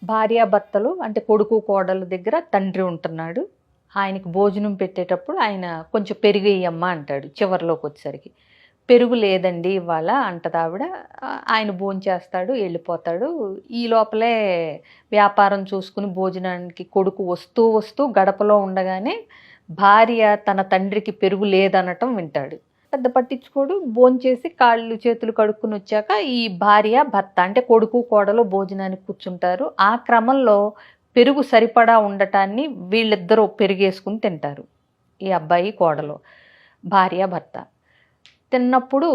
భార్యాభర్తలు అంటే కొడుకు కోడలు దగ్గర తండ్రి ఉంటున్నాడు. ఆయనకి భోజనం పెట్టేటప్పుడు ఆయన కొంచెం పెరుగు ఇయ్యమ్మా అంటాడు చివరిలోకి వచ్చేసరికి. పెరుగు లేదండి ఇవాళ అంటదావిడ. ఆయన భోంచేస్తాడు, వెళ్ళిపోతాడు. ఈ లోపలే వ్యాపారం చూసుకుని భోజనానికి కొడుకు వస్తూ వస్తూ గడపలో ఉండగానే భార్య తన తండ్రికి పెరుగు లేదనటం వింటాడు. పెద్ద పట్టించుకోడు. భోంచేసి కాళ్ళు చేతులు కడుక్కుని వచ్చాక ఈ భార్య భర్త అంటే కొడుకు కోడలు భోజనానికి కూర్చుంటారు. ఆ క్రమంలో పెరుగు సరిపడా ఉండటాన్ని వీళ్ళిద్దరూ పెరిగేసుకుని తింటారు. ఈ అబ్బాయి కోడలు, భార్య భర్త. తిన్నప్పుడు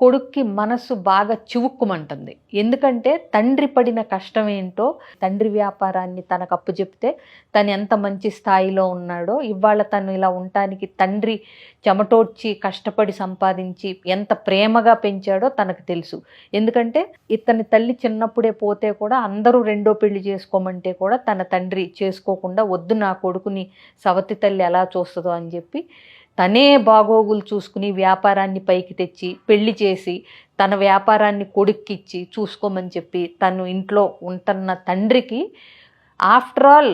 కొడుక్కి మనసు బాగా చివుక్కుమంటుంది. ఎందుకంటే తండ్రి పడిన కష్టం ఏంటో, తండ్రి వ్యాపారాన్ని తనకు అప్పచెప్తే తను ఎంత మంచి స్థాయిలో ఉన్నాడో, ఇవాళ తను ఇలా ఉండటానికి తండ్రి చెమటోడ్చి కష్టపడి సంపాదించి ఎంత ప్రేమగా పెంచాడో తనకు తెలుసు. ఎందుకంటే ఇతని తల్లి చిన్నప్పుడే పోతే కూడా అందరూ రెండో పెళ్లి చేసుకోమంటే కూడా తన తండ్రి చేసుకోకుండా, వద్దు నా కొడుకుని సవతి తల్లి ఎలా చూస్తుందో అని చెప్పి తనే బాగోగులు చూసుకుని వ్యాపారాన్ని పైకి తెచ్చి పెళ్లి చేసి తన వ్యాపారాన్ని కొడుక్కిచ్చి చూసుకోమని చెప్పి తను ఇంట్లో ఉంటున్న తండ్రికి ఆఫ్టర్ ఆల్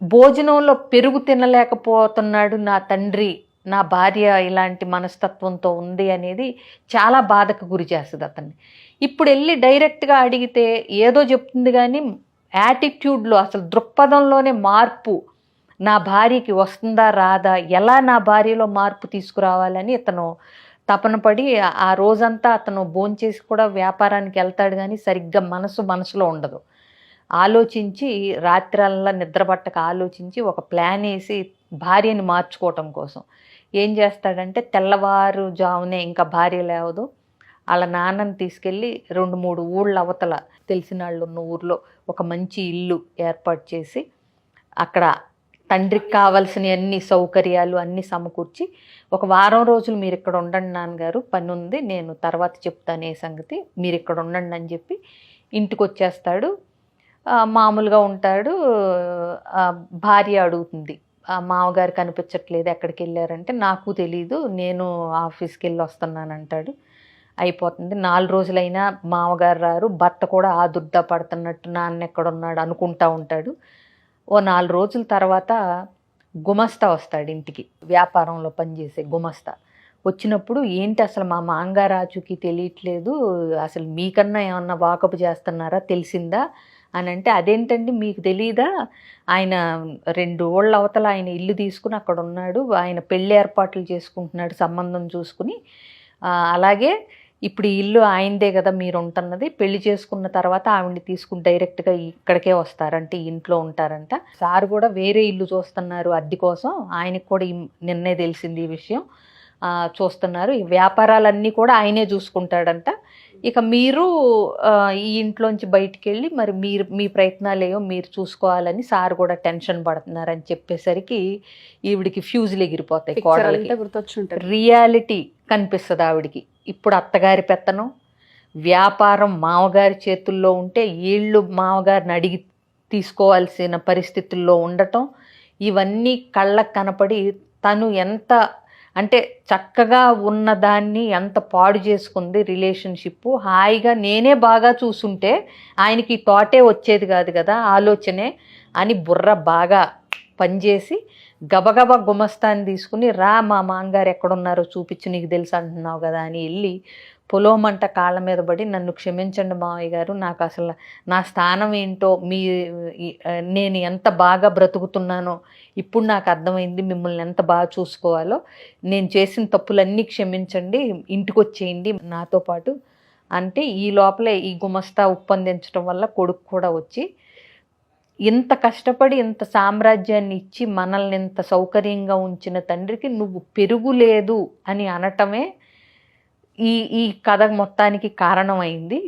భోజనంలో పెరుగు తినలేకపోతున్నాడు నా తండ్రి, నా భార్య ఇలాంటి మనస్తత్వంతో ఉంది అనేది చాలా బాధకు గురి చేస్తుంది అతన్ని. ఇప్పుడు వెళ్ళి డైరెక్ట్గా అడిగితే ఏదో చెప్తుంది కానీ యాటిట్యూడ్లో అసలు దృక్పథంలోనే మార్పు, నా భార్యకి వస్తుందా రాదా, ఎలా నా భార్యలో మార్పు తీసుకురావాలని ఇతను తపన పడి ఆ రోజంతా అతను భోంచేసి కూడా వ్యాపారానికి వెళ్తాడు కానీ సరిగ్గా మనసులో ఉండదు. ఆలోచించి రాత్రల్లా నిద్రపట్టక ఆలోచించి ఒక ప్లాన్ వేసి భార్యని మార్చుకోవటం కోసం ఏం చేస్తాడంటే తెల్లవారుజామునే ఇంకా భార్య లేవదు వాళ్ళ నాన్నని తీసుకెళ్ళి 2-3 ఊళ్ళ అవతల తెలిసిన వాళ్ళు ఉన్న ఊర్లో ఒక మంచి ఇల్లు ఏర్పాటు చేసి అక్కడ తండ్రికి కావాల్సిన అన్ని సౌకర్యాలు అన్నీ సమకూర్చి ఒక వారం రోజులు మీరు ఇక్కడ ఉండండి నాన్నగారు, పని ఉంది, నేను తర్వాత చెప్తాను ఏ సంగతి, మీరు ఇక్కడ ఉండండి అని చెప్పి ఇంటికి వచ్చేస్తాడు. మామూలుగా ఉంటాడు. భార్య అడుగుతుంది, మామగారు కనిపించట్లేదు ఎక్కడికి వెళ్ళారంటే నాకు తెలీదు, నేను ఆఫీస్కి వెళ్ళి వస్తున్నాను అంటాడు. అయిపోతుంది. 4 రోజులైనా మామగారు రారు. భర్త కూడా ఆదుర్దా పడుతున్నట్టు నాన్న ఎక్కడున్నాడు అనుకుంటా ఉంటాడు. ఓ 4 రోజుల తర్వాత గుమస్తా వస్తాడు ఇంటికి, వ్యాపారంలో పనిచేసే గుమస్తా. వచ్చినప్పుడు ఏంటి అసలు మా మాంగారు ఆచూకీ తెలియట్లేదు, అసలు మీకన్నా ఏమన్నా వాకపు చేస్తున్నారా, తెలిసిందా అని అంటే, అదేంటండి మీకు తెలీదా, ఆయన 2 ఊళ్ళ అవతల ఆయన ఇల్లు తీసుకుని అక్కడ ఉన్నాడు, ఆయన పెళ్ళి ఏర్పాట్లు చేసుకుంటున్నాడు సంబంధం చూసుకుని, అలాగే ఇప్పుడు ఈ ఇల్లు ఆయనదే కదా మీరు ఉంటున్నది, పెళ్లి చేసుకున్న తర్వాత ఆవిడ్ని తీసుకుని డైరెక్ట్గా ఇక్కడికే వస్తారంటే ఇంట్లో ఉంటారంట. సార్ కూడా వేరే ఇల్లు చూస్తున్నారు అద్దె కోసం, ఆయనకు కూడా నిన్నే తెలిసింది ఈ విషయం, చూస్తున్నారు, ఈ వ్యాపారాలన్నీ కూడా ఆయనే చూసుకుంటాడంట. ఇక మీరు ఈ ఇంట్లోంచి బయటికి వెళ్ళి మరి మీ ప్రయత్నాలు ఏవో మీరు చూసుకోవాలని సార్ కూడా టెన్షన్ పడుతున్నారని చెప్పేసరికి ఈవిడికి ఫ్యూజులు ఎగిరిపోతాయి. కోడలికి గుర్తొచ్చుంటారు, రియాలిటీ కనిపిస్తుంది ఆవిడికి. ఇప్పుడు అత్తగారి పెత్తనం, వ్యాపారం మామగారి చేతుల్లో ఉంటే వీళ్ళు మామగారిని అడిగి తీసుకోవాల్సిన పరిస్థితుల్లో ఉండటం, ఇవన్నీ కళ్ళకు కనపడి తను ఎంత అంటే చక్కగా ఉన్నదాన్ని ఎంత పాడు చేసుకుంది రిలేషన్షిప్. హాయిగా నేనే బాగా చూసుంటే ఆయనకి తోటే వచ్చేది కాదు కదా ఆలోచనే అని బుర్ర బాగా పనిచేసి గబగబా గుమస్తాన్ని తీసుకుని, రా మా మాంగారు ఎక్కడున్నారో చూపించు నీకు తెలుసు అంటున్నావు కదా అని వెళ్ళి పొలోమంట కాళ్ళ మీద పడి, నన్ను క్షమించండి మావయ్య గారు, నాకు అసలు నా స్థానం ఏంటో, నేను ఎంత బాగా బ్రతుకుతున్నానో ఇప్పుడు నాకు అర్థమైంది, మిమ్మల్ని ఎంత బాగా చూసుకోవాలో, నేను చేసిన తప్పులన్నీ క్షమించండి, ఇంటికి వచ్చేయండి నాతో పాటు అంటే, ఈ లోపలే ఈ గుమస్తా ఉప్పందించడం వల్ల కొడుకు కూడా వచ్చి ఇంత కష్టపడి ఇంత సామ్రాజ్యాన్ని ఇచ్చి మనల్ని ఇంత సౌకర్యంగా ఉంచిన తండ్రికి నువ్వు పెరుగు లేదు అని అనటమే ఈ కథ మొత్తానికి కారణమైంది.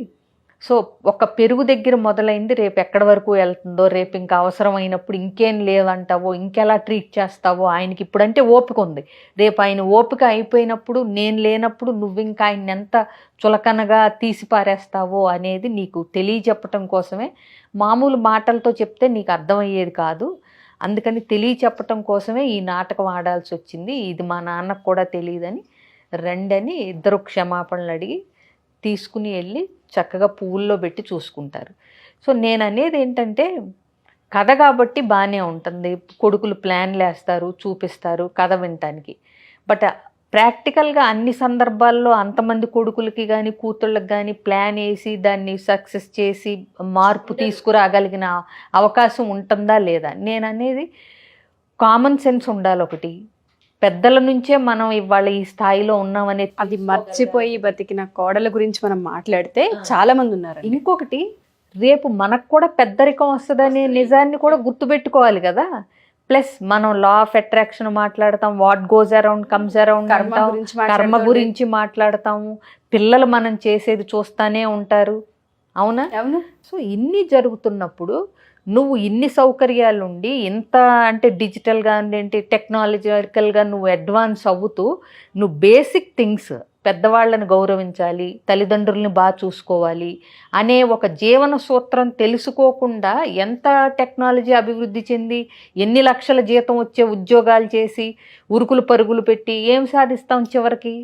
సో ఒక పెరుగు దగ్గర మొదలైంది, రేపు ఎక్కడి వరకు వెళ్తుందో, రేపు ఇంకా అవసరమైనప్పుడు ఇంకేం లేవంటావో, ఇంకెలా ట్రీట్ చేస్తావో, ఆయనకి ఇప్పుడంటే ఓపిక ఉంది, రేపు ఆయన ఓపిక అయిపోయినప్పుడు, నేను లేనప్పుడు నువ్వు ఇంకా ఆయన ఎంత చులకనగా తీసి పారేస్తావో అనేది నీకు తెలియచెప్పటం కోసమే. మామూలు మాటలతో చెప్తే నీకు అర్థమయ్యేది కాదు, అందుకని తెలియచెప్పటం కోసమే ఈ నాటకం ఆడాల్సి వచ్చింది, ఇది మా నాన్నకు కూడా తెలియదని రండని ఇద్దరు క్షమాపణలు అడిగి తీసుకుని వెళ్ళి చక్కగా పువ్వుల్లో పెట్టి చూసుకుంటారు. సో నేను అనేది ఏంటంటే కథ కాబట్టి బాగానే ఉంటుంది, కొడుకులు ప్లాన్లు వేస్తారు, చూపిస్తారు కథ వినటానికి. బట్ ప్రాక్టికల్గా అన్ని సందర్భాల్లో అంతమంది కొడుకులకి కానీ కూతుళ్ళకి కానీ ప్లాన్ వేసి దాన్ని సక్సెస్ చేసి మార్పు తీసుకురాగలిగిన అవకాశం ఉంటుందా లేదా? నేను అనేది కామన్ సెన్స్ ఉండాలి ఒకటి. పెద్దల నుంచే మనం ఇవాళ ఈ స్థాయిలో ఉన్నామనే అది మర్చిపోయి బతికిన కోడల గురించి మనం మాట్లాడితే చాలా మంది ఉన్నారు. ఇంకొకటి, రేపు మనకు కూడా పెద్దరికం వస్తుందనే నిజాన్ని కూడా గుర్తుపెట్టుకోవాలి కదా. ప్లస్ మనం లా ఆఫ్ అట్రాక్షన్ మాట్లాడతాం, what goes around comes around, కర్మ గురించి మాట్లాడతాము, పిల్లలు మనం చేసేది చూస్తానే ఉంటారు, అవునా? అవును. సో ఇన్ని జరుగుతున్నప్పుడు నువ్వు ఇన్ని సౌకర్యాలుండి ఇంత అంటే డిజిటల్గా ఏంటి టెక్నాలజికల్గా నువ్వు అడ్వాన్స్ అవుతూ నువ్వు బేసిక్ థింగ్స్, పెద్దవాళ్ళని గౌరవించాలి, తల్లిదండ్రుల్ని బాగా చూసుకోవాలి అనే ఒక జీవన సూత్రం తెలుసుకోకుండా ఎంత టెక్నాలజీ అభివృద్ధి చెంది ఎన్ని లక్షల జీతం వచ్చే ఉద్యోగాలు చేసి ఉరుకులు పరుగులు పెట్టి ఏం సాధిస్తాం చివరికి?